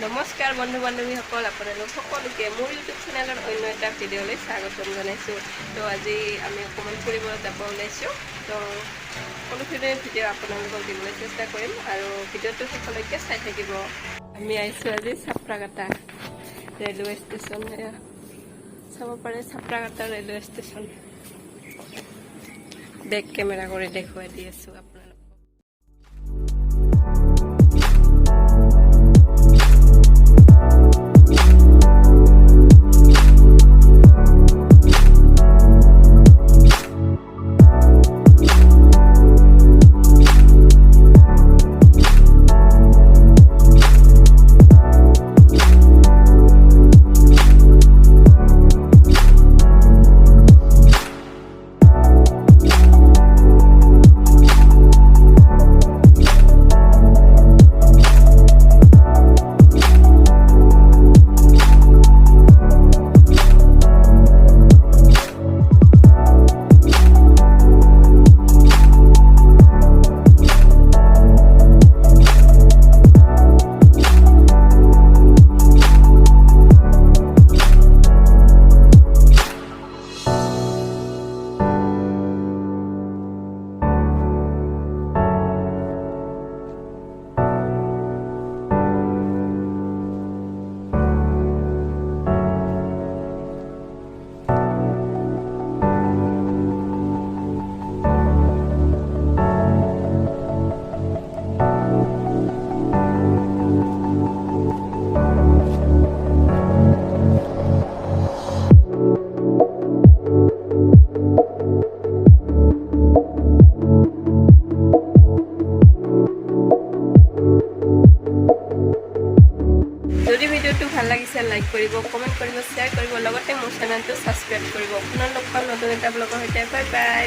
নমস্কাৰ বন্ধু বান্ধৱীসকল, আপোনালোক সকলোকে মোৰ ইউটিউব চেনেলৰ অন্য এটা ভিডিঅ'লৈ স্বাগতম জনাইছোঁ। তো আজি আমি অকণমান ফুৰিব যাব ওলাইছোঁ। তো সকলোখিনি ভিডিঅ' আপোনালোকক দিবলৈ চেষ্টা কৰিম আৰু ভিডিঅ'টো শেষলৈকে চাই থাকিব। আমি আহিছোঁ আজি চাপ্ৰাঘাটা ৰেলৱে ষ্টেচন। চাব পাৰে চাপ্ৰাঘাটা ৰেলৱে ষ্টেচন। বেক কেমেৰা কৰি দেখুৱাই দি আছোঁ আপোনালোকক। যদি ভিডিঅ'টো ভাল লাগিছে লাইক কৰিব, কমেণ্ট কৰিব, শ্বেয়াৰ কৰিব, লগতে মোৰ চেনেলটো ছাবস্ক্ৰাইব কৰিব। আপোনালোক নতুন এটা ব্লগৰ সৈতে বাই বাই।